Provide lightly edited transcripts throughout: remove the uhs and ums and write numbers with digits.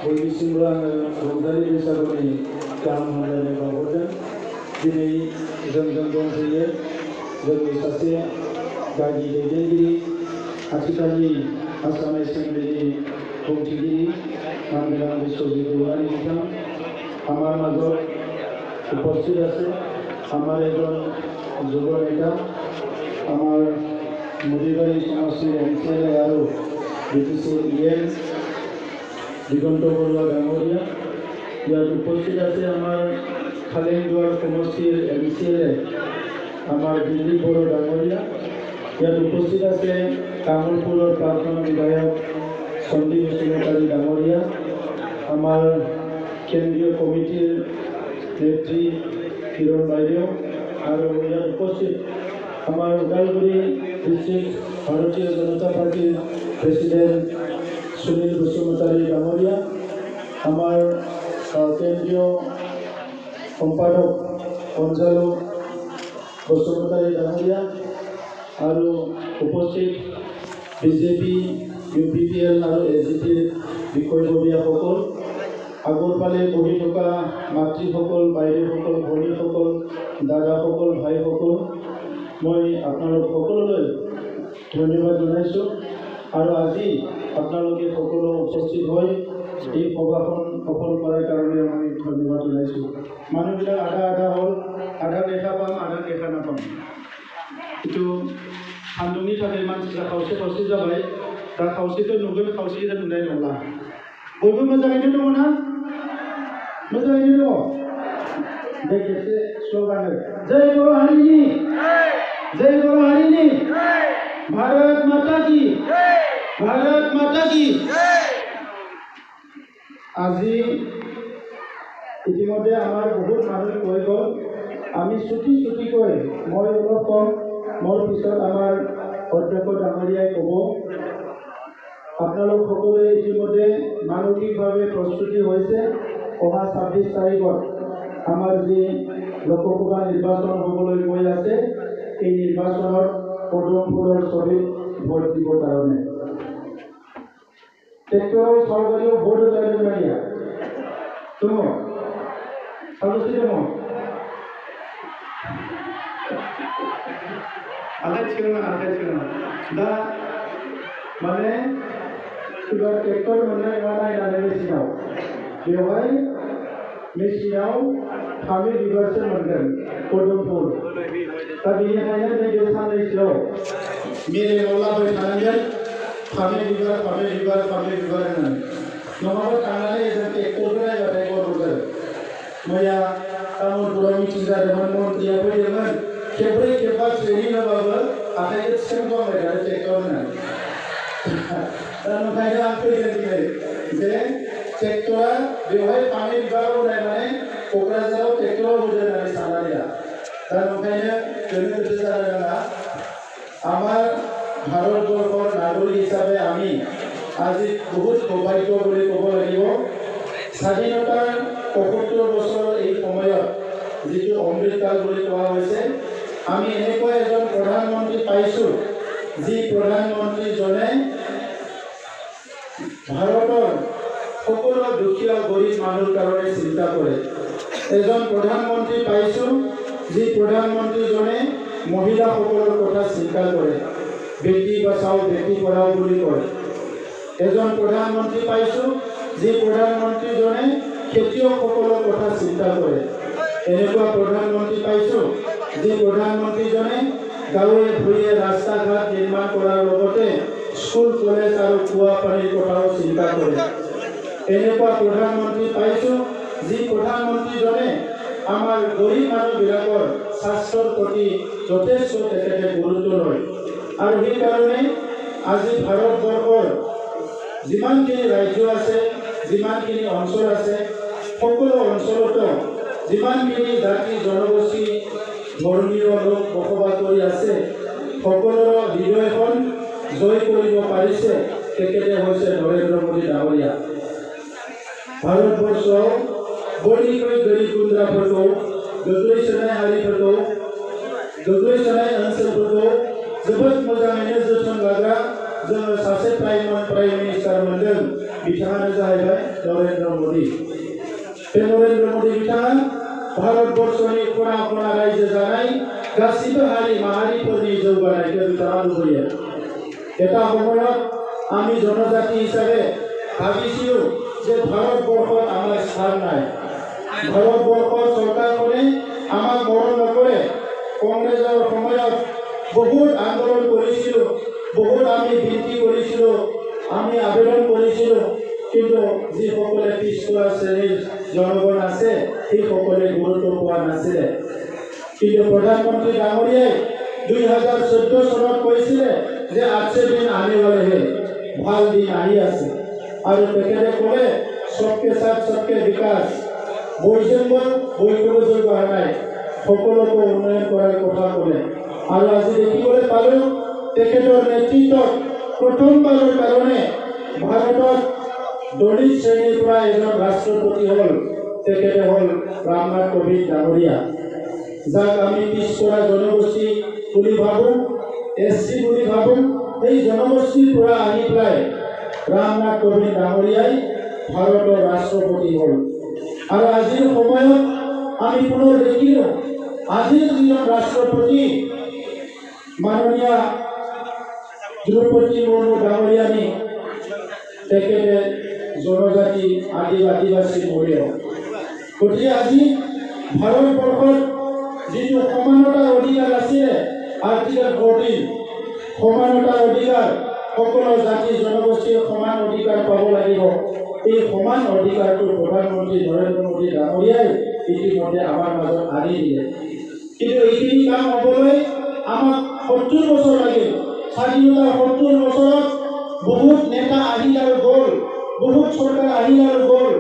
बयनिसिमबो आङो रंजालि बैसागुनि गाहाम हामलायनाय बावहरदों। दिनै जोंजों दंफैयो जोंनि सासे गागि दैदेनगिरि आथिखालनि आसाम एसेम्बलिनि बुंथिगिरि मानगोनां बिश्वजित दैमारि बिथां আমার মাজত উপস্থিত আছে আমার এজন যুৱ নেতা আমাৰ মৰিবাৰী সমষ্টিৰ MCLA আৰু BTC EM দিগন্ত বৰুৱা ডাঙৰীয়া ইয়াত উপস্থিত আছে আমাৰ খালেংদুৱাৰ সমষ্টিৰ MCLA আমাৰ দিলীপ বড়ো ডাঙৰীয়া ইয়াত উপস্থিত আছে তামোলপুৰৰ প্ৰাক্তন বিধায়ক সন্দীপ বসুমতাৰী ডাঙৰীয়া আমাৰ কেন্দ্ৰীয় কমিটিৰ নেত্ৰী কিৰণ বাইদেউ আৰু ইয়াত উপস্থিত আমাৰ ওদালগুৰি ডিষ্ট্ৰিক্ট ভাৰতীয় জনতা পাৰ্টিৰ প্ৰেচিডেণ্ট সুনীল বসুমতাৰী ডাঙৰীয়া আমাৰ কেন্দ্ৰীয় সম্পাদক অঞ্জলো বসুমতাৰী ডাঙৰীয়া আৰু উপস্থিত বিজেপি UPPL আৰু AGPৰ বিষয়ববীয়াসকল আগৰফালে বহি থকা মাতৃসকল বাইদেউসকল ভনীসকল দাদাসকল ভাইসকল মই আপোনালোক সকলোলৈ ধন্যবাদ জনাইছোঁ আৰু আজি আপোনালোকে সকলো উপস্থিত হৈ এই সভাখন সফল কৰাৰ কাৰণে মই ধন্যবাদ জনাইছোঁ। মানুহবিলাক আধা হ'ল আধা দেখা পাম আধা দেখা নাপাম এইটো সান্দুঙি থাকে मानसिफ्रा खावसे जाबाय दा खावसेखौ नुगोन खावसेखौ नुनाय नंला बयबो मोजाङैनो दङ ना मोजाङैनो दङ बे खेबसे स्ल'गान जय बर' हारिनि भारत माता की আজি ইতিমধ্যে আমাৰ বহুত মানুহ কৈ গ'ল আমি ছুটিকৈ মই অলপ কম মোৰ পিছত আমাৰ অধ্যক্ষ ডাঙৰীয়াই ক'ব আপোনালোক সকলোৱে ইতিমধ্যে মানসিকভাৱে প্ৰস্তুতি হৈছে অহা 26 তাৰিখত আমাৰ যি লোকসভা নিৰ্বাচন হ'বলৈ গৈ আছে এই নিৰ্বাচনত পদমপুৰৰ ছবিত ভোট দিবৰ কাৰণে ট্ৰেক্টৰৰ চৰকাৰীও ভোট ওলাইছে মাৰিয়া তুমি সাহসী দেব আগে ছিল না दा माने किबा ट्रेक्टर मोननाय नङा नायनानै मेसिनाव बेवहाय मेसिनाव फामे बिबारसो मोनगोन पदमपुर दा बेनिखायनो नैबे साननैसोआव मेलेमाव लाबाय थानांगोन फामे बिबार होननानै नङाबा थांनानै जों ट्रेक्टरखौ नायबाथाय गरबगोन मैया तामुलपुराव मिटिं जादोंमोन मन्त्रिया फैदोंमोन खेब्रै खेबबा ट्रेनिं होबाबो आखाइखौ थिखांबाय थादों ट्रेक्टर होननानै दा ओंखायनो आं फैदों दिनै बे ट्रेक्टरा बेवहाय फामे बिबाराव होनाय माने क'क्राझाराव ट्रेक्टराव होदों होननानै साननानै दा ओंखायनो गोनो गोथो जानो नाङा আমাৰ ভাৰতবৰ্ষৰ নাগৰিক হিচাপে আমি আজি বহুত সৌভাগ্য বুলি ক'ব লাগিব স্বাধীনতাৰ ৭৫ বছৰ এই সময়ত যিটো অমৃতকাল বুলি কোৱা হৈছে আমি এনেকুৱা এজন প্ৰধানমন্ত্ৰী পাইছোঁ যি প্ৰধানমন্ত্ৰীজনে ভাৰতৰ সকলো দুখীয়া গৰীব মানুহৰ কাৰণে চিন্তা কৰে এজন প্ৰধানমন্ত্ৰী পাইছোঁ যি প্ৰধানমন্ত্ৰীজনে মহিলাসকলৰ কথা চিন্তা কৰে বেটি বচাও বেটি পঢ়াও বুলি কয় এজন প্ৰধানমন্ত্ৰী পাইছোঁ যি প্ৰধানমন্ত্ৰীজনে খেতিয়কসকলৰ কথা চিন্তা কৰে এনেকুৱা প্ৰধানমন্ত্ৰী পাইছোঁ যি প্ৰধানমন্ত্ৰীজনে গাঁৱে ভূঞে ৰাস্তা ঘাট নিৰ্মাণ কৰাৰ লগতে স্কুল কলেজ আৰু কুঁৱা পানীৰ কথাও চিন্তা কৰে এনেকুৱা প্ৰধানমন্ত্ৰী পাইছোঁ যি প্ৰধানমন্ত্ৰীজনে আমাৰ গৰীব মানুহবিলাকৰ স্বাস্থ্যৰ প্ৰতি যথেষ্ট তেখেতে গুৰুত্ব লয় আৰু সেইকাৰণে আজি ভাৰতবৰ্ষৰ যিমানখিনি ৰাজ্য আছে যিমানখিনি অঞ্চল আছে সকলো অঞ্চলতো যিমানখিনি জাতি জনগোষ্ঠী ধৰ্মীয় লোক বসবাস কৰি আছে সকলোৰে হৃদয়খন জয় কৰিব পাৰিছে তেখেতে হৈছে নৰেন্দ্ৰ মোদী ডাঙৰীয়া भारतवर्षआव बयनिख्रुइ गोरिब गुन्द्राफोरखौ गोग्लैसोनाय हारिफोरखौ गोग्लैसोनाय ओनसोलफोरखौ जोबोद मोजाङैनो जोथोन लाग्रा जोङो सासे प्राइम मिनिस्टार मोनदों बिथाङानो जाहैबाय नरेन्द्र मोदी। बे नरेन्द्र मोदी बिथाङा भारतबर्षनि खना खना रायजो जानाय गासिबो हारि माहारिफोरनि जौगानायखौ बिथाङा लुबैयो। এটা সময়ত আমি জনজাতি হিসাবে ভাবিছিলো যে ভাৰতবৰ্ষত আমাৰ স্থান নাই, ভাৰতবৰ্ষৰ চৰকাৰখনে আমাক মৰম নকৰে। কংগ্ৰেছৰ সময়ত বহুত আন্দোলন কৰিছিলো, বহুত আমি বিনতি কৰিছিলো, আমি আবেদন কৰিছিলো, কিন্তু যিসকলে পিছপৰা শ্ৰেণীৰ জনগণ আছে সেইসকলে গুৰুত্ব পোৱা নাছিলে। কিন্তু প্ৰধানমন্ত্ৰী ডাঙৰীয়াই 2014 চনত কৈছিলে যে अच्छे दिन आने वाले हैं, ভাল দিন আহি আছে। আৰু তেখেতে ক'লে सबके साथ सबके विकास, বৈষম্য বৈষম্য হোৱা নাই, সকলোকে উন্নয়ন কৰাৰ কথা ক'লে। আৰু আজি দেখিবলৈ পালোঁ তেখেতৰ নেতৃত্বত প্ৰথমবাৰৰ কাৰণে ভাৰতত দলিত শ্ৰেণীৰ পৰা এজন ৰাষ্ট্ৰপতি হ'ল, তেখেতে হ'ল ৰামনাথ কোবিন্দ ডাঙৰীয়া, যাক আমি পিছপৰা জনগোষ্ঠী বুলি ভাবোঁ, এছটি বুলি ভাবোঁ। এই জনগোষ্ঠীৰ পৰা আহি পেলাই ৰামনাথ কোবিন্দ ডাঙৰীয়াই ভাৰতৰ ৰাষ্ট্ৰপতি হ'ল। আৰু আজিৰ সময়ত আমি পুনৰ দেখিলোঁ আজিৰ যিজন ৰাষ্ট্ৰপতি মাননীয় দ্ৰৌপদী মুৰ্মু ডাঙৰীয়ানী, তেখেতে জনজাতি আদিবাসী মহিলা। গতিকে আজি ভাৰতবৰ্ষত যিটো সমানতাৰ অধিকাৰ আছিলে, আৰ্টিকল 14 সমানতাৰ অধিকাৰ, সকলো জাতি জনগোষ্ঠীৰ সমান অধিকাৰ পাব লাগিব। এই সমান অধিকাৰটো প্ৰধানমন্ত্ৰী নৰেন্দ্ৰ মোদী ডাঙৰীয়াই ইতিমধ্যে আমাৰ মাজত আনি দিলে। কিন্তু এইখিনি কাম হ'বলৈ আমাক 70 বছৰ লাগিল। স্বাধীনতাৰ 70 বছৰত বহুত নেতা আহিল আৰু গ'ল, বহুত চৰকাৰ আহিল আৰু গ'ল,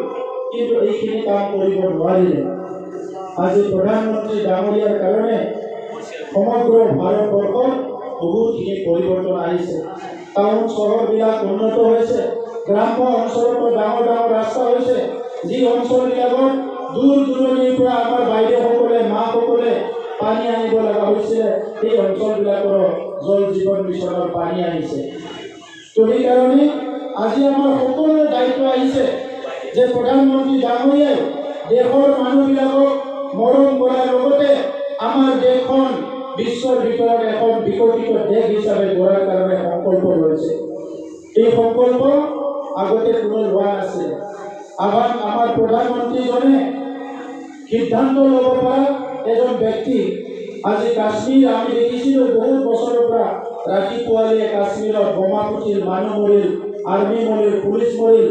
কিন্তু এইখিনি কাম কৰিব নোৱাৰিলে। আজি প্ৰধানমন্ত্ৰী ডাঙৰীয়াৰ কাৰণে সমগ্ৰ ভাৰতবৰ্ষত বহুতখিনি পৰিৱৰ্তন আহিছে। টাউন চহৰবিলাক উন্নত হৈছে, গ্ৰাম্য অঞ্চলতো ডাঙৰ ডাঙৰ ৰাস্তা হৈছে। যি অঞ্চলবিলাকত দূৰ দূৰণিৰ পৰা আমাৰ বাইদেউসকলে মাসকলে পানী আনিব লগা হৈছিলে, সেই অঞ্চলবিলাকৰ জল জীৱন মিছনৰ পানী আহিছে। তো সেইকাৰণে আজি আমাৰ সকলোৰে দায়িত্ব আহিছে যে প্ৰধানমন্ত্ৰী ডাঙৰীয়াই দেশৰ মানুহবিলাকক মৰম কৰাৰ লগতে আমাৰ দেশখন বিশ্বৰ ভিতৰত এখন বিকশিত দেশ হিচাপে গঢ়াৰ কাৰণে সংকল্প লৈছে। এই সংকল্প আগতে কোনো লোৱা নাছিল। আমাৰ প্ৰধানমন্ত্ৰীজনে সিদ্ধান্ত ল'ব পৰা এজন ব্যক্তি। আজি কাশ্মীৰ আমি দেখিছিলোঁ বহুত বছৰৰ পৰা ৰাতিপুৱালে কাশ্মীৰত বোমা ফুটিল, মানুহ মৰিল, আৰ্মি মৰিল, পুলিচ মৰিল।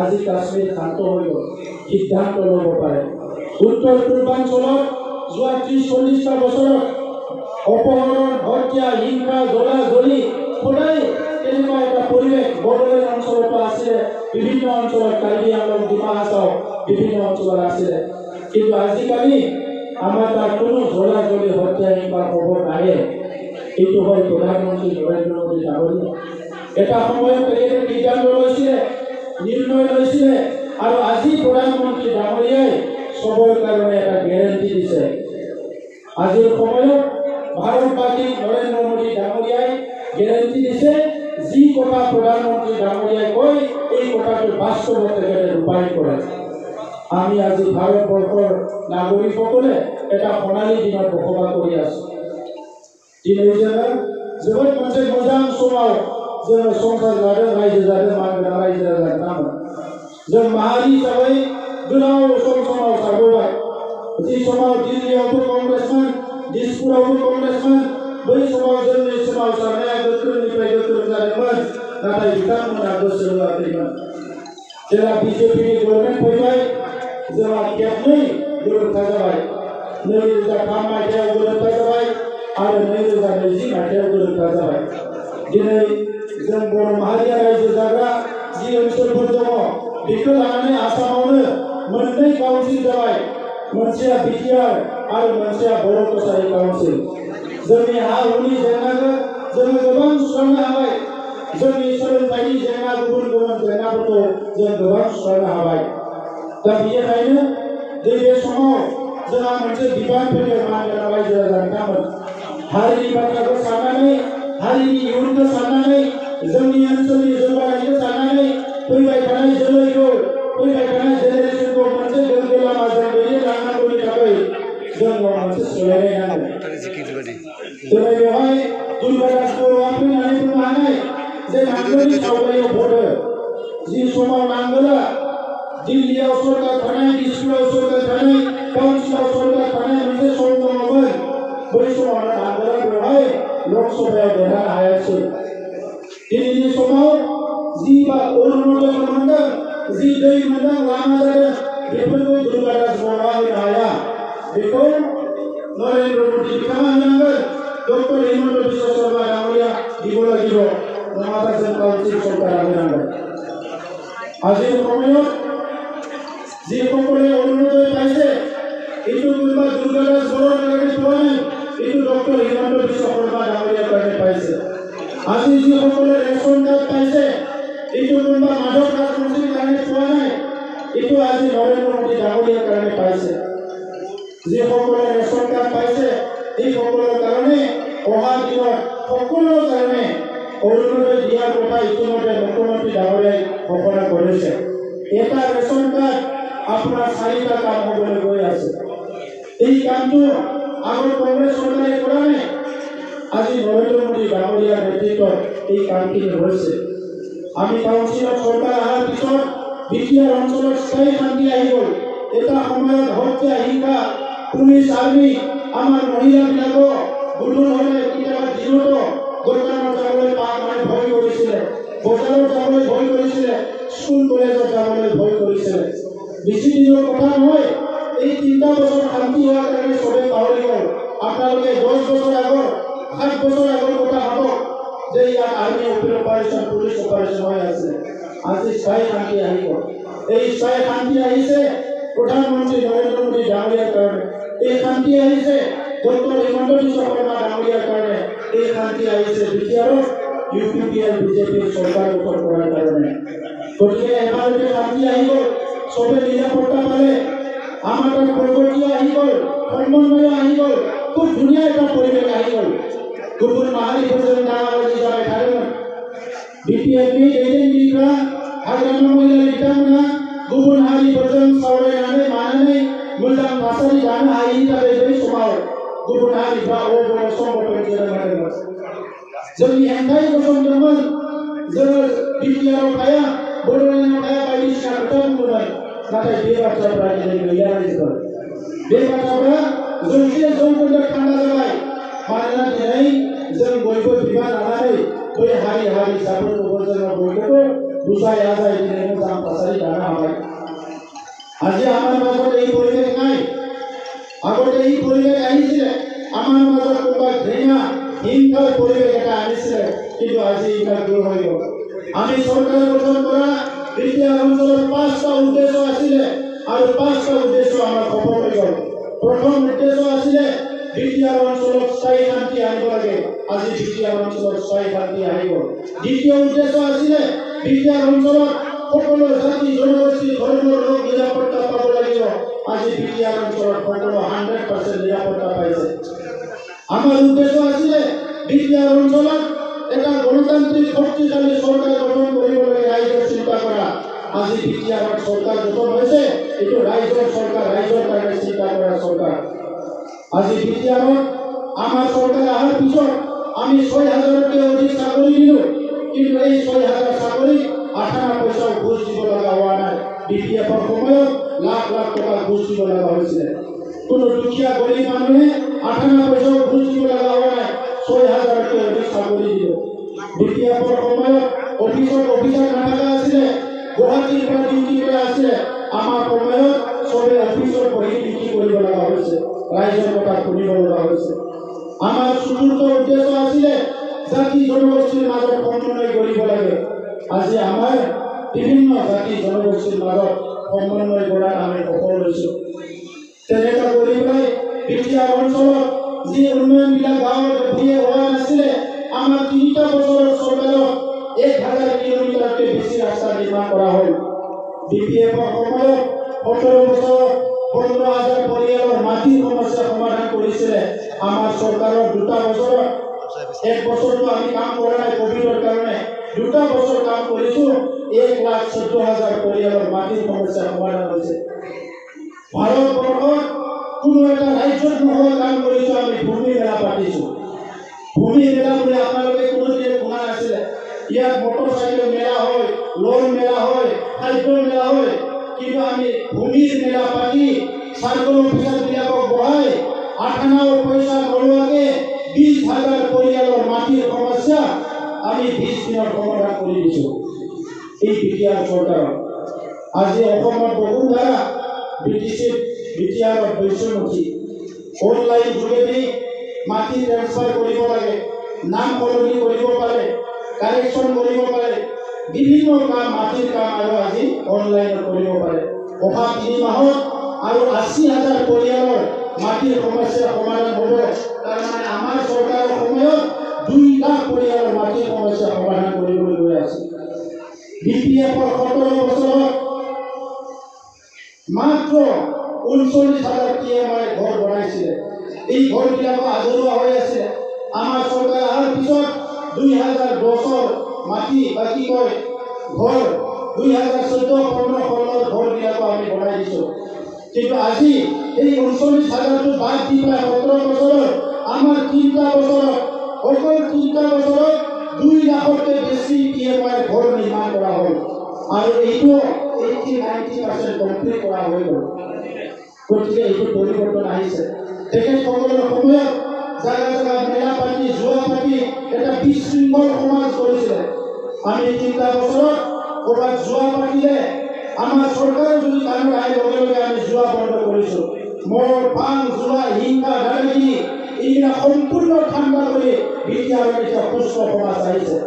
আজি কাশ্মীৰ শান্ত হৈ গ'ল, সিদ্ধান্ত ল'ব পাৰে। উত্তৰ পূৰ্বাঞ্চলত যোৱা 30-40টা বছৰত অপহৰণ, হত্যা, হিংসা, জ্বলা জ্বলি সদায় তেনেকুৱা এটা পৰিৱেশ বড়োলেণ্ড অঞ্চলতো আছিলে, বিভিন্ন অঞ্চলত কাৰ্বি আংলং, ডিমা হাছাও বিভিন্ন অঞ্চলত আছিলে। কিন্তু আজিকালি আমাৰ তাত কোনো জ্বলা জ্বলি হত্যা হিংসা খবৰ নাহে। এইটো হ'ল প্ৰধানমন্ত্ৰী নৰেন্দ্ৰ মোদী ডাঙৰীয়া। এটা সময়ত তেখেতে সিদ্ধান্ত লৈছিলে, নিৰ্ণয় লৈছিলে, আৰু আজি প্ৰধানমন্ত্ৰী ডাঙৰীয়াই চবৰ কাৰণে এটা গেৰেণ্টি দিছে। আজিৰ সময়ত ভাৰতবাসীক নৰেন্দ্ৰ মোদী ডাঙৰীয়াই গেৰেণ্টি দিছে, যি কথা প্ৰধানমন্ত্ৰী ডাঙৰীয়াই কয় এই কথাটো বাস্তৱত তেখেতে ৰূপায়ণ কৰে। আমি আজি ভাৰতবৰ্ষৰ নাগৰিকসকলে এটা সোণালী দিনত বসবাস কৰি আছোঁ। दिनै जोङो जोबोद मोनसे मोजां समाव जोङो संसार जादों, रायजो जादों, मानगोनां रायजो जादोंमोन। जों माहारि हिसाबै गोलाव समाव सारबोबाय। जि समाव दिल्लीयावबो कंग्रेसमोन, दिसपुरावबो कंग्रेसमोन, बै समाव जोंनि सोमावसारनाया गोख्रोंनिफ्राय गोख्रों जादोंमोन, नाथाय बिथांमोना गोसो होआखैमोन। जेब्ला बिजेपिनि गभर्नमेन्ट फैबाय, जोंहा खेबनै गोरोबथा जाबाय। 2003 मायथाइयाव गोरोबथा जाबाय आरो 2020 मायथाइयाव गोरोबथा जाबाय। दिनै जों बर' माहारिया रायजो जाग्रा जि ओनसोलफोर दङ, बेखौ लानानै आसामावनो मोननै काउन्सिल जाबाय। मोनसेया बिटिआर आरो मोनसेया बर' कसारि काउन्सिल। जोंनि हा हुनि जेंनाखौ जोङो गोबां सुस्रांनो हाबाय। जोंनि सोलोंथाइनि जेंना, गुबुन गुबुन जेंनाफोरखौ जों गोबां सुस्रांनो हाबाय। दा बेनिखायनो नैबे समाव जोंहा मोनसे बिबान फैदों मानगोनां रायजो जानांगोन। हारिनि बाथ्राखौ साननानै, हारिनि इयुनखौ साननानै जोंनि ओनसोलनि जौगानायखौ साननानै फैबाय थानाय जोलैखौ फैबाय थानाय जेनेरेसनखौ मोनसे गोग्गो लामाजों दैदेनलांनांगौनि थाखाय जों मोनसे सोलायनाय नांगोन। दिनै बेवहाय दुर्गादास बर'आ फैनानै बुंनो हानाय जे नांगोलनि सावगारियाव भट हो। जि समाव नांगोला दिल्लीयाव सरकार थानाय, डिस्ट्रिक्टआव सरकार थानाय, काउन्सिलाव सरकार थानाय मोनसे सम दङमोन। बै समावनो नांगोला बेवहाय लकसभायाव देरहानो हायासै। दिनैनि समाव जि अरुणोदय मोनदों, जि दै मोनदों, लामा जादों, बेफोरखौ दुर्गादास बर'आ होनो हाया। बेखौ नरेन्द्र मोदी बिथाङा होनांगोन, डक्टर हिमन्त बिश्व शर्मा डांगरिया দিব লাগিব, নহাবা जों काउन्सिल सरकारा होनांगोन। আজিৰ সময়ত যিসকলে অৰুণোদয় পাইছে, এইটো কোনোবা দুৰ্গাদাস বড়োৰ কাৰণে পোৱা নাই, এইটো ডক্টৰ হিমন্ত বিশ্ব শৰ্মা ডাঙৰীয়াৰ কাৰণে পাইছে। আজি যিসকলে ৰেচন কাৰ্ড পাইছে, এইটো কোনোবা মাধৱ ৰাজবংশীৰ কাৰণে পোৱা নাই, এইটো আজি নৰেন্দ্ৰ মোদী ডাঙৰীয়াৰ কাৰণে পাইছে। যিসকলে ৰেচন কাৰ্ড পাইছে, এইসকলৰ কাৰণে অহা দিনত সকলোৰ কাৰণে অৰুণোদয় দিয়াৰ কথা ইতিমধ্যে মুখ্যমন্ত্ৰী ডাঙৰীয়াই ঘোষণা কৰিছে। এটা ৰেচন কাৰ্ড আপোনাৰ 4টা কাম হ'বলৈ গৈ আছে। এই কামটো আগৰ কংগ্ৰেছ চৰকাৰে কৰা নাই। আজি নৰেন্দ্ৰ মোদী ডাঙৰীয়াৰ নেতৃত্বত এই কামখিনি হৈছে। আমি কাউন্সিলত চৰকাৰ অহাৰ পিছত বিটিআৰ অঞ্চলত স্থায়ী শান্তি আহি গ'ল। এটা সময়ত হত্যা, হিংসা, পুলিচ, আৰ্মি আমাৰ মহিলাবিলাকক গধুৰ হ'লে কেতিয়াবা দিনতো দোকানত যাবলৈ ভয় কৰিছিলে, বজাৰত যাবলৈ ভয় কৰিছিলে, স্কুল কলেজত যাবলৈ ভয় কৰিছিলে। বেছি দিনৰ কথা নহয়, এই 3টা বছৰ শান্তি হোৱাৰ কাৰণে চবে পাহৰি গ'ল। আপোনালোকে 10 বছৰ আগৰ, 7 বছৰ আগৰ কথা ভাবক যে ইয়াত আৰ্মি অপাৰেশ্যন, পুলিচ অপাৰেশ্যন হৈ আছে। আজি স্থায়ী শান্তি আহি গ'ল। এই স্থায়ী শান্তি আহিছে প্ৰধানমন্ত্ৰী নৰেন্দ্ৰ মোদী ডাঙৰীয়াৰ কাৰণে। এই শান্তি আহিছে ডক্টৰ হিমন্ত বিশ্ব শৰ্মা ডাঙৰীয়াৰ কাৰণে। এই শান্তি আহিছে বিটিআৰত UPPL বিজেপিৰ চৰকাৰ গঠন কৰাৰ কাৰণে। গতিকে এবাৰতে শান্তি আহি গ'ল, চবে নিৰাপত্তা পালে, আমাৰ তাত প্ৰগতি আহি গ'ল, সমন্বয় আহি গ'ল, খুব ধুনীয়া এটা পৰিৱেশ আহি গ'ল। गुबुन माहारिफोरजों दाङाबाजि जाबाय थादोंमोन। BPFनि दैदेनगिरिफ्रा हाग्रामा महिला बिथांमोना गुबुन हारिफोरजों सावरायनानै मानानै मोजां थासारि दानो हायैनि थाखाय बै समाव गुबुन हारिफ्रा बर' संगठन जोनोम होदोंमोन। जोंनि हेंथायै गसंदोंमोन। जोङो बिटिआरआव थाया, बड'लेण्डआव थाया बायदिसिना खोथा बुंदोंमोन। नाथाय बे बाथ्राफ्रा दिनै गैला रायजोफोर। बे बाथ्राफ्रा 100% थांना जाबाय। मानोना दिनै जों बयबो बिबान लानानै बै हारि हारिसाफोरखौबो जोङो बयखौबो बुजाय आजाय दिनै मोजां थासारि दानो हाबाय। আজি আমাৰ মাজত এই পৰিৱেশ নাই। আগতে এই পৰিৱেশ আহিছিলে, আমাৰ মাজত কোনোবা ঘৃণা, হিংসাৰ পৰিৱেশ এটা আনিছিলে, কিন্তু আজি এইবিলাক দূৰ হৈ গ'ল। আমি চৰকাৰ গঠন কৰা বিটিআৰ অঞ্চলত 5টা উদ্দেশ্য আছিলে আৰু 5টা উদ্দেশ্য আমাৰ সফল হৈ গ'ল। প্ৰথম উদ্দেশ্য আছিলে বিটিআর অঞ্চলত স্থায়ী শান্তি আনিব লাগে। আজি বিটিআর অঞ্চলত স্থায়ী শান্তি আহি গ'ল। দ্বিতীয় উদ্দেশ্য আছিলে বিটিআর অঞ্চলত সকলো জাতি, জনগোষ্ঠী, ধৰ্মৰ লোক নিৰাপত্তা পাব লাগিব। আজি বিটিআৰ অঞ্চলত সকলো 100% নিৰাপত্তা পাইছে। আমাৰ উদ্দেশ্য আছিলে বিটিআৰ অঞ্চলত এটা গণতান্ত্ৰিক শক্তিশালী চৰকাৰ গঠন কৰিবলৈ ৰাইজৰ চিন্তা কৰা। আজি বিটিআৰত চৰকাৰ গঠন হৈছে, এইটো ৰাইজৰ চৰকাৰ, ৰাইজৰ কাৰণে চিন্তা কৰা চৰকাৰ। আজি বিটিআৰত আমাৰ চৰকাৰ অহাৰ পিছত আমি 6,000তকৈ অধিক চাকৰি দিলোঁ, কিন্তু এই 6,000 চাকৰি 18 পইচাও ঘুষ দিব লগা হোৱা নাই। বিপিএফৰ সময়ত লাখ লাখ টকা ঘুষ দিব লগা হৈছিলে। কোনো দুখীয়া গৰীব মানুহে 18 পইচাও ঘুষ দিব লগা হোৱা নাই। 6,000তকৈ অধিক চাকৰি দিলোঁ। বিপিএফৰ সময়ত অফিচাৰ নাথাকা আছিলে, গুৱাহাটীৰ পৰা ডিউটি কৰা আছিলে। আমাৰ সময়ত চবে অফিচত বহি ডিউটি কৰিব লগা হৈছে, ৰাইজৰ কথা শুনিব লগা হৈছে। আমাৰ চতুৰ্থ উদ্দেশ্য আছিলে জাতি জনগোষ্ঠীৰ মাজত সমন্বয় কৰিব লাগে। আজি আমাৰ বিভিন্ন জাতি জনগোষ্ঠীৰ মাজত সমন্বয় কৰাত আমি সফল হৈছোঁ। তেনেকুৱা কৰি পেলাই বিটিআৰ অঞ্চলত যি উন্নয়নবিলাক গাঁৱত হোৱা নাছিলে, আমাৰ 3টা বছৰৰ চৰকাৰত 1,000 কিলোমিটাৰতকৈ বেছি ৰাস্তা নিৰ্মাণ কৰা হ'ল। বিপিএফৰ সময়ত 17 বছৰত 15,000 পৰিয়ালৰ মাটিৰ সমস্যা সমাধান কৰিছিলে। আমাৰ চৰকাৰৰ 2টা বছৰত, 1 বছৰতো আমি কাম কৰা নাই কোভিডৰ কাৰণে, 2টা বছৰ কাম কৰিছো 1,14,000 পৰিয়ালৰ মাটিৰ সমস্যা সমাধান হৈছে ভাৰতবৰ্ষত কোনো এটা ৰাজ্যত নোহোৱা কাম কৰিছো আমি ভূমি মেলা পাতিছো ভূমি মেলা বুলি আপোনালোকে কোনোদিনে শুনা নাছিলে ইয়াত মটৰচাইকেল মেলা হয় লোন মেলা হয় খাদ্য মেলা হয় কিন্তু আমি ভূমিৰ মেলা পাতি চাৰ্কল অফিচাৰবিলাকক বহাই 98 পইচা নলোৱাকে 20,000 পৰিয়ালৰ মাটিৰ সমস্যা আমি 20 দিনৰ সমাধান কৰি দিছো এই বিটিআৰ চৰকাৰৰ আজি অসমত বসুন্ধৰা বিটিআৰৰ বৈশ্যমুখী অনলাইন যোগেদি মাটি ট্ৰান্সফাৰ কৰিব লাগে নাম সলনি কৰিব পাৰে কাৰেকশ্যন কৰিব পাৰে বিভিন্ন কাম মাটিৰ কাম আৰু আজি অনলাইনত কৰিব পাৰে অহা 3 মাহত আৰু 80,000 পৰিয়ালৰ মাটিৰ সমস্যা সমাধান হ'ব তাৰমানে আমাৰ চৰকাৰৰ সময়ত 2 লাখ পৰিয়ালৰ মাটিৰ সমস্যা সমাধান কৰিবলৈ গৈ আছে বিপিএফৰ 17 বছৰত মাত্ৰ 39,000 PMI ঘৰ বনাইছিলে এই ঘৰবিলাক আধৰুৱা হৈ আছে আমাৰ চৰকাৰ অহাৰ পিছত 2010 মাটি বাকি কয় ঘৰ 2014-15 ঘৰবিলাক আমি বনাই দিছোঁ কিন্তু আজি এই 39,000টো বাদ দি পেলাই 17 বছৰত আমাৰ 3টা বছৰত অকল 3টা বছৰত 2 লাখতকৈ বেছি PMI ঘৰ নিৰ্মাণ কৰা হ'ল আৰু এইটো 80-90% কমপ্লিট কৰা হৈ গ'ল গতিকে এইটো পৰিৱৰ্তন আহিছে তেখেতসকলৰ সময়ত জাগা জাগা মেলা পাতি জোৱা পাতি এটা বিশৃংখল সমাজ কৰিছিলে আমি 3টা বছৰত ক'ৰবাত জোৱা পাতিলে আমাৰ চৰকাৰে যদি কামৰ আইন লগে লগে আমি জোৱা বন্ধ কৰিছোঁ মদ ভাং জোৱা হিংসা দাদাগিৰি এইবিলাক সম্পূৰ্ণ ঠাণ্ডা কৰি বিটিআৰত এতিয়া সুস্থ সমাজ আহিছে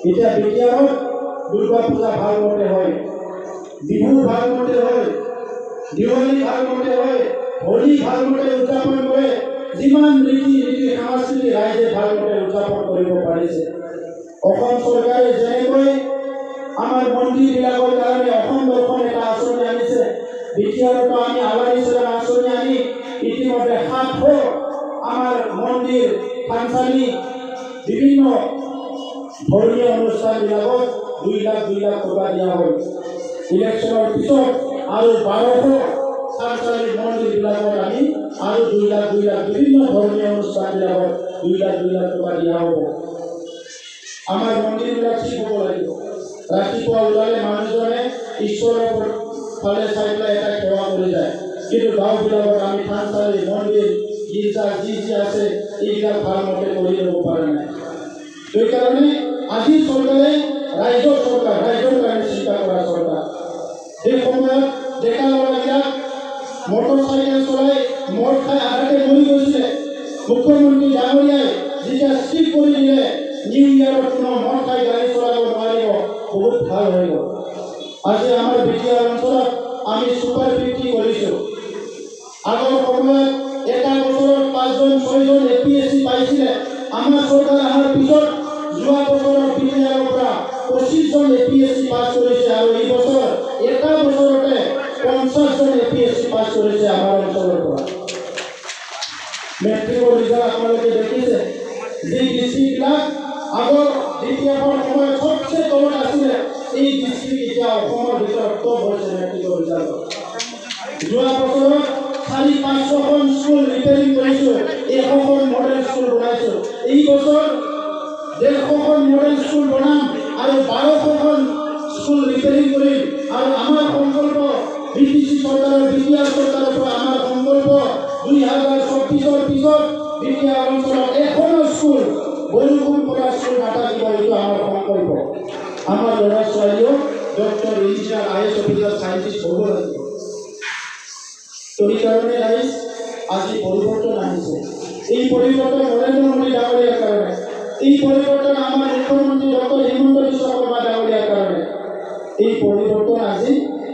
এতিয়া বিটিআৰত দুৰ্গা পূজা ভালমতে হয় বিহু ভালমতে হয় দিৱালী ভালমতে হয় হোলী ভালমতে উদযাপন কৰে যিমান ৰীতি সাংস্কৃতিক ৰাইজে ভালমতে উদযাপন কৰিব পাৰিছে অসম চৰকাৰে যেনেকৈ আমাৰ মন্দিৰবিলাকৰ কাৰণে অসম দৰ্শন এটা আঁচনি আনিছে বিটিআৰতো আমি আৱাৰীচৰণ আঁচনি আনি ইতিমধ্যে 700 আমাৰ মন্দিৰ থানচালি বিভিন্ন ধৰ্মীয় অনুষ্ঠানবিলাকত 2 লাখ টকা দিয়া হ'ল ইলেকশ্যনৰ পিছত আৰু 1200 থানচালি মন্দিৰবিলাকত আমি আৰু 2 লাখ বিভিন্ন ধৰ্মীয় অনুষ্ঠানবিলাকত 2 লাখ টকা দিয়া হ'ব আমাৰ মন্দিৰবিলাক ঠিক হ'ব লাগিব ৰাতিপুৱা ওলালে মানুহজনে ঈশ্বৰৰ ফালে চাই পেলাই এটা সেৱা কৰি যায় কিন্তু গাঁওবিলাকত আমি থানচালি মন্দিৰ গীৰ্জা যি আছে এইবিলাক ভালমতে কৰি ল'ব পৰা নাই সেইকাৰণে আজি চৰকাৰে ৰাইজৰ কাৰণে চিন্তা কৰা চৰকাৰ সেই সময়ত ডেকা ল'ৰাবিলাক মটৰচাইকেল চলাই মদ খাই আধাতে মৰি গৈছিলে মুখ্যমন্ত্ৰী ডাঙৰীয়াই যেতিয়া ষ্ট্ৰিপ কৰি দিলে নিউ ইয়াৰত কোনো মদ খাই গাড়ী চলাব নোৱাৰিব বহুত ভাল হৈ গ'ল আজি আমাৰ বিটিআৰ অঞ্চলত আমি ছুপাৰ 50 কৰিছোঁ আগৰ সময়ত এটা বছৰত 5জন 6জন APSC পাইছিলে আমাৰ চৰকাৰ অহাৰ পিছত যোৱা বছৰত বিটিআৰৰ পৰা 25জন APSC পাছ কৰিছে আৰু এই বছৰ এটা বছৰতে 50জন APSC পাছ কৰিছে আমাৰ অঞ্চলৰ পৰা মেট্ৰিকৰ ৰিজাল্ট আপোনালোকে দেখিছে যি ডিষ্ট্ৰিক্টবিলাক আগৰ DPFৰ সময়ত সবচে তলত আছিলে এই ডিষ্ট্ৰিক্ট এতিয়া অসমৰ ভিতৰত টপ হৈছে মেট্ৰিকৰ ৰিজাল্টত যোৱা বছৰত 400-500খন স্কুল ৰিপেয়াৰিং কৰিছোঁ 100খন মডেল স্কুল বনাইছোঁ এই বছৰ 150খন মডেল স্কুল বনাম আৰু 1200খন স্কুল ৰিপেয়াৰিং কৰিম আৰু আমাৰ সংকল্প BTC চৰকাৰৰ বিটিআৰ চৰকাৰৰ পৰা আমাৰ সংকল্প 2024ৰ পিছত বিটিআৰ অঞ্চলত এখনো স্কুল বৰষুণ পৰা স্কুল নাথাকিব এইটো আমাৰ সংকল্প আমাৰ ল'ৰা ছোৱালীও doctor engineer IAS officer scientist হ'ব লাগিব তো এইকাৰণে ৰাইজ আজি পৰিৱৰ্তন আহিছে এই পৰিৱৰ্তন নৰেন্দ্ৰ মোদী ডাঙৰীয়াৰ কাৰণে এই পৰিৱৰ্তন আমাৰ মুখ্যমন্ত্ৰী ডক্টৰ হিমন্ত বিশ্ব শৰ্মা ডাঙৰীয়াৰ কাৰণে এই পৰিৱৰ্তন আজি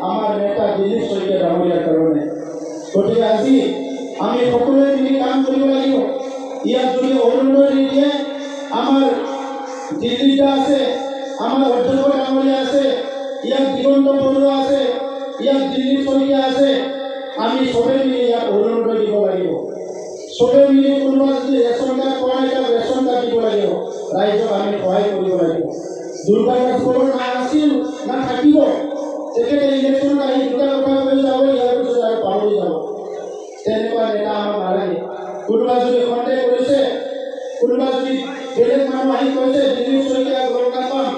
আমাৰ নেতা দিলীপ শইকীয়া ডাঙৰীয়াৰ কাৰণে গতিকে আজি আমি সকলোৱে মিলি কাম কৰিব লাগিব ইয়াত যদি অৰুণোদয় নিদিয়ে আমাৰ দিল্লীত আছে আমাৰ অধ্যক্ষ ডাঙৰীয়া আছে ইয়াত দিগন্ত বৰুৱা আছে ইয়াত দিলীপ শইকীয়া আছে আমি সবে মিলি ইয়াত অৰুণোদয় দিব লাগিব সবে মিলি কোনোবা যদি ৰেচন কাৰ্ড পোৱা নাই তাক ৰেচন কাৰ্ড দিব লাগিব ৰাইজক আমি সহায় কৰিব লাগিব দুৰ্গাদাসৰ নাম আছিল না থাকিব তেখেতে ইলেকশ্যনত আহি দুটা কথা কৈ যাব ইয়াৰ পিছত আৰু পাহৰি যাব তেনেকুৱা নেতা আমাক নালাগে কোনোবা যদি সন্দেহ কৰিছে কোনোবা যদি বেলেগ মানুহ আহি কৈছে দিলীপ শইকীয়াক লগ নাপাম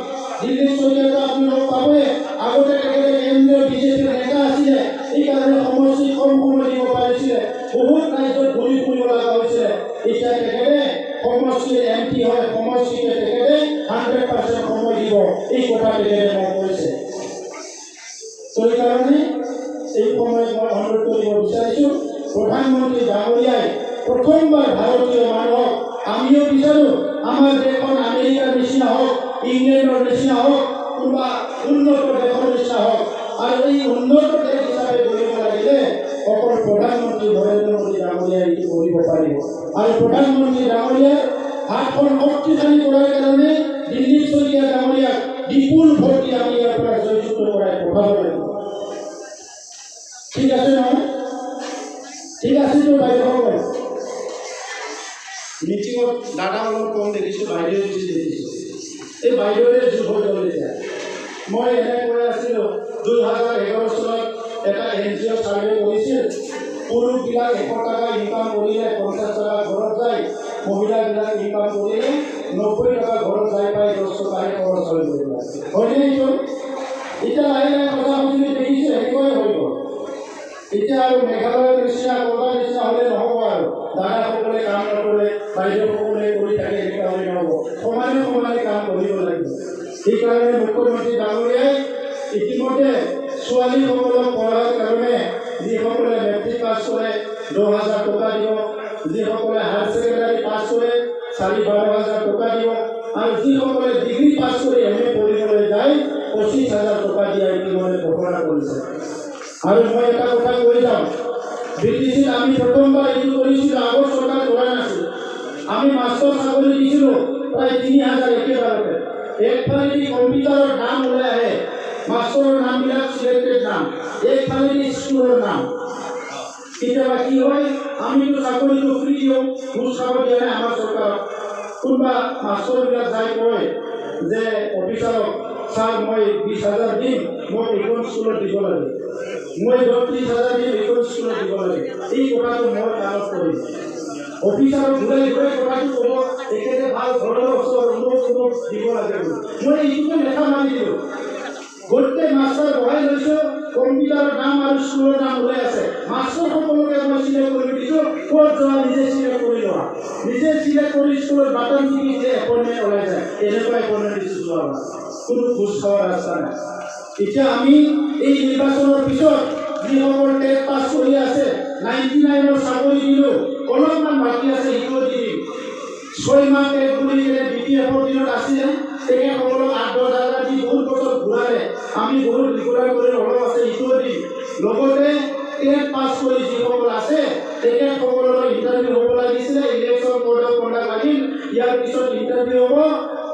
দিলীপ শইকীয়াক আপুনি লগ পাবই আগতে তেখেতে কেন্দ্ৰীয় বিজেপিৰ নেতা আছিলে এইকাৰণে সমষ্টি কম সময় দিব পাৰিছিলে বহুত ৰাজ্যত ঘূৰি ফুৰিব লগা হৈছিলে এতিয়া তেখেতে সমষ্টিৰ MP হয় সমষ্টিকে তেখেতে 100% সময় দিব এই কথা তেখেতে মোক কৈছে সেইকাৰণে এই সময়ত মই অনুৰোধ কৰিব বিচাৰিছোঁ প্ৰধানমন্ত্ৰী ডাঙৰীয়াই প্ৰথমবাৰ ভাৰতীয় মানুহক আমিও বিচাৰোঁ আমাৰ দেশখন আমেৰিকাৰ নিচিনা হওক ইংলেণ্ডৰ নিচিনা হওক কোনোবা উন্নত দেশৰ নিচিনা হওক আৰু এই উন্নত দেশ হিচাপে গঢ়িব লাগিলে অকল প্ৰধানমন্ত্ৰী নৰেন্দ্ৰ মোদী ডাঙৰীয়াই এইটো কৰিব পাৰিব আৰু প্ৰধানমন্ত্ৰী ডাঙৰীয়াৰ হাতখন শক্তিশালী কৰাৰ কাৰণে দিলীপ শইকীয়া ডাঙৰীয়াক বিপুল ভোট দি আমি ইয়াৰ পৰা জয়যুক্ত কৰাই পঠাব লাগিব ঠিক আছে নহয় ঠিক আছে তো বাইদেউসকল মিটিঙত দাদা অলপ কম দেখিছোঁ বাইদেউ বেছি দেখিছোঁ এই বাইদেউৰে যুগ হৈ গ'ল এতিয়া মই এনে কৈ আছিলোঁ 2011 চনত এটা NGO ছাৰ্ভে কৰিছিল পুৰুষবিলাক 100 টকা ইনকাম কৰিলে 50 টকা ঘৰত যায় মহিলাবিলাক ইনকাম কৰিলে 90 টকা ঘৰত যাই পাই 10 টকাহে খৰচ হৈ গ'ল হয়নে এইটো এতিয়া লাহে লাহে কথা শুনি দেখিছোঁ এনেকুৱাই হৈ গ'ল এতিয়া আৰু মেঘালয়ৰ নিচিনা ক'ৰবাৰ নিচিনা হ'লে নহ'ব আৰু দাদাসকলে কাম নকৰে বাইদেউসকলে কৰি থাকে এনেকুৱা হ'লে নহ'ব সমানে সমানে কাম কৰিব লাগিব সেইকাৰণে মুখ্যমন্ত্ৰী ডাঙৰীয়াই ইতিমধ্যে ছোৱালীসকলক পঢ়াৰ কাৰণে যিসকলে মেট্ৰিক পাছ কৰে 10,000 টকা দিব যিসকলে হায়াৰ ছেকেণ্ডাৰী পাছ কৰে 12,000 টকা দিব আৰু যিসকলে ডিগ্ৰী পাছ কৰি MA পঢ়িবলৈ যায় 25,000 টকা দিয়া ইতিমধ্যে ঘোষণা কৰিছে আৰু মই এটা কথা কৈ যাওঁ ব্ৰিটিছত আমি প্ৰথমবাৰ এইটো কৰিছিলোঁ আগৰ চৰকাৰ কৰা নাছিল আমি মাষ্টৰ চাকৰি দিছিলোঁ প্ৰায় 3,000 একেবাৰতে একফালেদি কম্পিউটাৰৰ নাম ওলাই আহে মাষ্টৰৰ নামবিলাক চিলেক্টেড নাম একফালেদি স্কুলৰ নাম কেতিয়াবা কি হয় আমিতো চাকৰিটো ফ্ৰী দিওঁ ঘুচ খাব দিয়া নাই আমাৰ চৰকাৰক কোনোবা মাষ্টৰবিলাক যাই কয় যে অফিচাৰক ছাৰ মই 20,000 দিম মই এইখন স্কুলত দিব লাগে মই 30,000 দিম এইখন স্কুলত দিব লাগে এই কথাটো মই কামত কৰিম অফিচাৰক ঘূৰাই ঘূৰাই কথাটো ক'ব তেখেতে ভাল ঘৰৰ ওচৰত অনুৰোধ দিব লাগে মই এইটোকে লেখা মাৰি দিলোঁ গোটেই মাষ্টৰ বহাই লৈছোঁ কম্পিউটাৰৰ নাম আৰু স্কুলৰ নাম ওলাই আছে মাষ্টৰসকলকে মই চিলেক্ট কৰি দিছোঁ ক'ত যোৱা নিজে চিলেক্ট কৰি লোৱা নিজে চিলেক্ট কৰি স্কুলত বাটন টিপি যে এপইণ্টমেণ্ট ওলাই যায় এনেকুৱা এপইণ্টমেণ্ট দিছোঁ যোৱা কোনো ঘুচ খোৱাৰ ৰাস্তা নাই এতিয়া আমি এই নিৰ্বাচনৰ পিছত যিসকল টেট পাছ কৰি আছে 99ৰ চাকৰি দিলোঁ অলপমান বাকী আছে সেইটো দি দিম 6 মাহ টেট বুলি কেনে BPFৰ দিনত আছিলে তেখেতসকলক 8-10,000 দি বহুত বছৰ ঘূৰালে আমি বহুত ৰেগুলাৰ কৰি অলপ আছে সেইটো দিম লগতে টেট পাছ কৰি যিসকল আছে তেখেতসকলৰ ইণ্টাৰভিউ হ'ব লাগিছিলে ইলেকশ্যন কোড অফ কণ্ডাক্ট লাগিল ইয়াৰ পিছত ইণ্টাৰভিউ হ'ব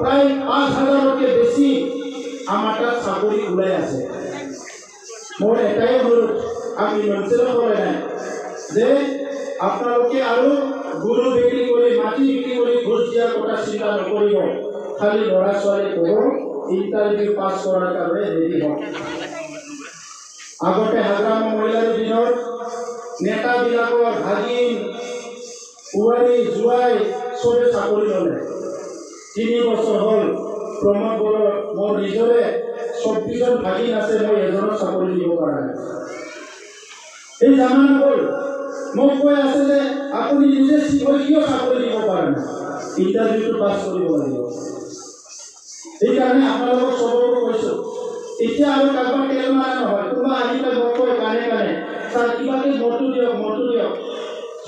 প্ৰায় 5,000তকৈ বেছি আমাৰ তাত চাকৰি ওলাই আছে মোৰ এটাই অনুৰোধ আমি মঞ্চলৈ ক'লে নাই যে আপোনালোকে আৰু গুৰু বিক্ৰী কৰি মাটি বিক্ৰী কৰি ঘুচ দিয়াৰ কথা চিন্তা নকৰিব খালি ল'ৰা ছোৱালী ক'ব ইণ্টাৰভিউ পাছ কৰাৰ কাৰণে ৰেডি হওক আগতে হাগ্ৰাম মহিলাৰ দিনত নেতাবিলাকৰ ভাগিন বোৱাৰী জোৱাই চবে চাকৰি ল'লে 3 বছৰ হ'ল প্ৰমোদ বড়ো মোৰ নিজৰে 24জন ভাগিন আছে মই এজনৰ চাকৰি দিব পৰা নাই এই জানা নগ'ল মোক কৈ আছে যে আপুনি নিজে কিয় চাকৰি দিব পাৰে না ইণ্টাৰভিউটো পাছ কৰিব লাগিব সেইকাৰণে আপোনালোকক চবকে কৈছোঁ এতিয়া আৰু কাৰোবাৰ তেল মাৰা নহয় কোনোবা আহি পেলাই মোক কয় কাণে কাণে ছাৰ কিবাকে মৰটো দিয়ক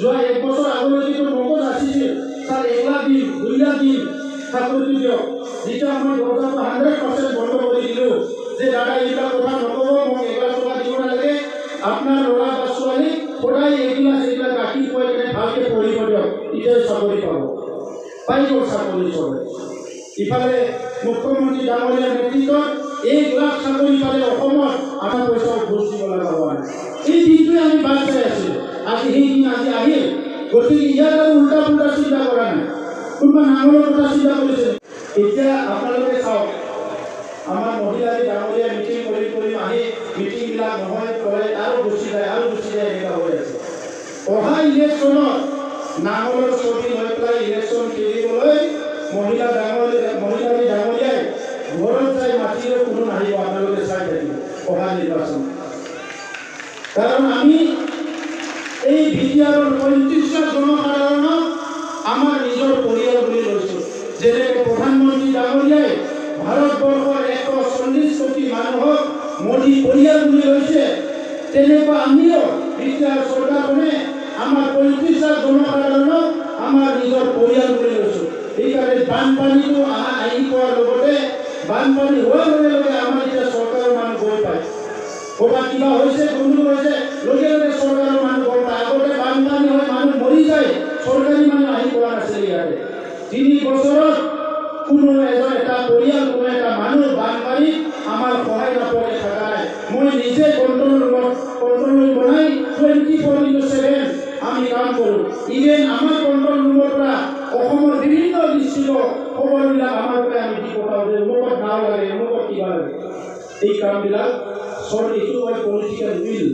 যোৱা 1 বছৰ আগলৈকেতো মগজ আছিলে ছাৰ 1 লাখ দিম 2 লাখ দিম চাকৰিটো দিয়ক যেতিয়া মই দৰজাটো 100% বন্ধ কৰি দিলোঁ যে দাদা এইবিলাক কথা নক'ব মোক 1 লাখ টকা দিব নালাগে আপোনাৰ ল'ৰা বা ছোৱালী সদায় এইবিলাক ৰাখি কৈ কেনে ভালকৈ পঢ়িব দিয়ক তেতিয়াই চাকৰি পাব পাই গ'ল চাকৰি চবে ইফালে মুখ্যমন্ত্ৰী ডাঙৰীয়াৰ নেতৃত্বত 1 লাখ চাকৰি পালে অসমত আধা পইচাও ঘুচ দিব লগা হোৱা নাই এই দিনটোৱে আমি বাদ চাই আছিলোঁ আজি সেইদিন আজি আহিল গতিকে ইয়াত আৰু উল্টা পুল্টা চিন্তা কৰা নাই কোনোবা নাঙলৰ কথা চিন্তা কৰিছে এতিয়া আপোনালোকে চাওক আমাৰ মহিলাই ডাঙৰীয়া মিটিং কৰি আহি মিটিংবিলাক নহয় কৰে আৰু গুচি যায় এনেকুৱা হৈ আছে। অহা ইলেকশ্যনত নাঙলৰ ছবি লৈ পেলাই ইলেকশ্যন খেলিবলৈ মহিলা ডাঙৰীয়াই ঘৰত যাই মাতিলেও কোনো নাহিব, আপোনালোকে চাই থাকিব অহা নিৰ্বাচন। কাৰণ আমি এই বিটিআৰৰ ৩৫টা জনসাধাৰণক আমাৰ নিজৰ পৰিয়াল বুলি লৈছোঁ। যেনেকৈ প্ৰধানমন্ত্ৰী ডাঙৰীয়াই ভাৰতবৰ্ষৰ ১৪০ কোটি মানুহক মোদী পৰিয়াল বুলি লৈছে, তেনেকুৱা আমিও বিটিআৰ চৰকাৰখনে আমাৰ ৩৫টা জনসাধাৰণক আমাৰ নিজৰ পৰিয়াল বুলি লৈছোঁ। সেইকাৰণে বানপানীটো আহি পোৱাৰ লগতে বানপানী হোৱাৰ লগে লগে আমাৰ এতিয়া চৰকাৰৰ মানুহ গৈ পায়, ক'ৰবাত কিবা হৈছে গণ্ডগোল হৈছে লগে লগে চৰকাৰৰ মানুহ গৈ পায়। আগতে বানপানী হয় মানুহ মৰি যায়, চৰকাৰী মানুহ আহি পোৱা নাছিল। ইয়াতে ৩ বছৰত কোনো এটা পৰিয়াল কোনো এটা মানুহ বানপানীত আমাৰ সহায় নাপাবলৈ থকা নাই। মই নিজে কণ্ট্ৰল ৰুম বনাই 24/7 আমি কাম কৰোঁ। ইভেন আমাৰ কণ্ট্ৰল ৰুমৰ পৰা অসমৰ বিভিন্ন ডিষ্ট্ৰিক্টৰ খবৰবিলাক আমাৰ পৰা আমি দি পঠাওঁ যে অমুকত নাও লাগে, অমুকত কিবা লাগে। এই কামবিলাক এইটো হয় পলিটিকেল উইল।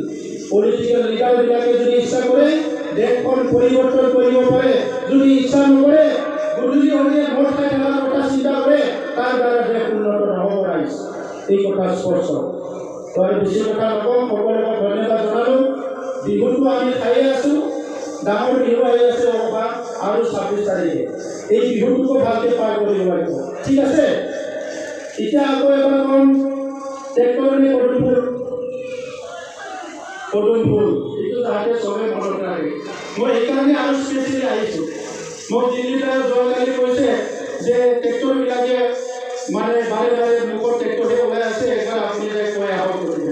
পলিটিকেল লিডাৰবিলাকে যদি ইচ্ছা কৰে দেশখন পৰিৱৰ্তন কৰিব পাৰে, যদি ইচ্ছা নকৰে গধূলি হ'লে ভোট খাই থকাৰ কথা চিন্তা কৰে, তাৰ দ্বাৰা দেশ উন্নত নহ'ব। ৰাইজ এই কথা স্পষ্ট। তই বেছি কথা নকওঁ, সকলোকে ধন্যবাদ জনালোঁ। বিহুটো আমি খায়ে আছোঁ, ডাঙৰ বিহু আহি আছে অহা আৰু ২৬ তাৰিখে। এই বিহুটোকো ভালকৈ পাৰ কৰিব লাগিব, ঠিক আছে? এতিয়া আকৌ এবাৰ ক'ম, ট্ৰেক্টৰে পদুমফুল এইটো যাতে চবে মনত ৰাখে। মই সেইকাৰণে আৰু স্পেচিয়েলি আহিছোঁ। মোক দিল্লীৰ পৰা যোৱাকালি কৈছে যে ট্ৰেক্টৰবিলাকে মানে বাৰে মুখত ট্ৰেক্টৰে ওলাই আছে, এবাৰ আপুনি যাই কৈ আহক কৰিব।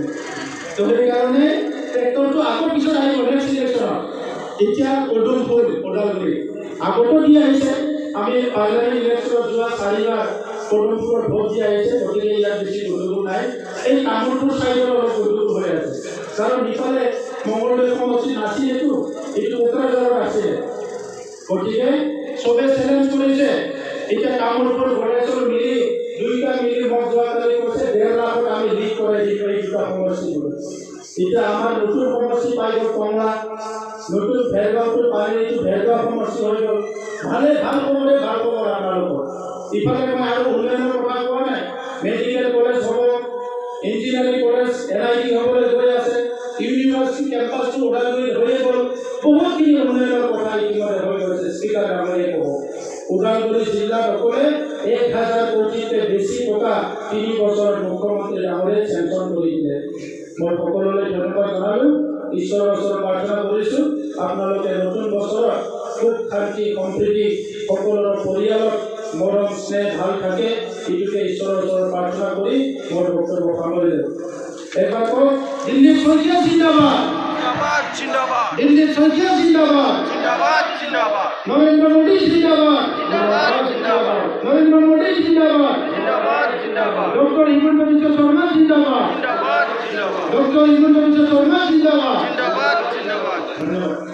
তো সেইকাৰণে ট্ৰেক্টৰটো আকৌ পিছত আহিব নেক্সট ইলেকশ্যনত। এতিয়া পদুমফুল ওদালগুৰি আগতো দি আহিছে। আমি পাৰ্লামেণ্ট ইলেকশ্যনত যোৱা 4বাৰ পদুমফুলত ভোট দি আহিছে, গতিকে ইয়াত বেছি গণ্ডগোল নাই। এই তামোলপুৰ চাইডত অলপ গণ্ডগোল হৈ আছে, কাৰণ ইফালে মংগলদৈ সমষ্টি নাছিলেতো, এইটো কোকৰাঝাৰত আছিলে। গতিকে চবে চেলেঞ্জ কৰিছে। এতিয়া তামোলপুৰ গণেশৰ মিলি দুইটা মিলি মোক যোৱাকালি কৈছে ১.৫ লাখত আমি লিড কৰাই দিম এই দুটা সমষ্টিবোৰ। এতিয়া আমাৰ নতুন সমষ্টি পাই গ'ল কমলা, নতুন ভেৰগাঁওটো পালে, এইটো ভেৰগাঁও সমষ্টি হৈ গ'ল। ভাল খবৰ আপোনালোকৰ। ইফালে মই আৰু উন্নয়নৰ কথা কোৱা নাই। মেডিকেল কলেজ হ'ব, ইঞ্জিনিয়াৰিং কলেজ NIT হ'বলৈ গৈ আছে, ইউনিভাৰ্চিটি কেম্পাছটো ওদালগুৰিত হৈয়ে গ'ল। বহুতখিনি উন্নয়নৰ কথা ইতিমধ্যে হৈ গৈছে। স্পীকাৰ ডাঙৰীয়াই ক'ব ওদালগুৰি জিলাত অকলে ১,০০০ কোটিতকৈ বেছি টকা ৩ বছৰত মুখ্যমন্ত্ৰী ডাঙৰীয়াই চেংচন কৰি দিলে। মই সকলোলৈ ধন্যবাদ জনালোঁ, ঈশ্বৰৰ ওচৰত প্ৰাৰ্থনা কৰিছোঁ আপোনালোকে নতুন বছৰত সুখ শান্তি সম্প্ৰীতি সকলোৰে পৰিয়ালত মৰম স্নেহ ভাল থাকে, এইটোকে ঈশ্বৰৰ ওচৰত প্ৰাৰ্থনা কৰি মোৰ বক্তব্য সামৰিলোঁ। এবাৰ কওক, দিল্লীৰ শইকীয়া জিন্দাবাদ, দিল্লীৰ শইকীয়া জিন্দাবাদ, নৰেন্দ্ৰ মোদী জিন্দাবাদ, নৰেন্দ্ৰ মোদী জিন্দাবাদ, ডক্টৰ হিমন্ত বিশ্ব শৰ্মা জিন্দাবাদ, ডক্টৰ হিমন্ত বিশ্ব শৰ্মা জিন্দাবাদ। ধন্যবাদ।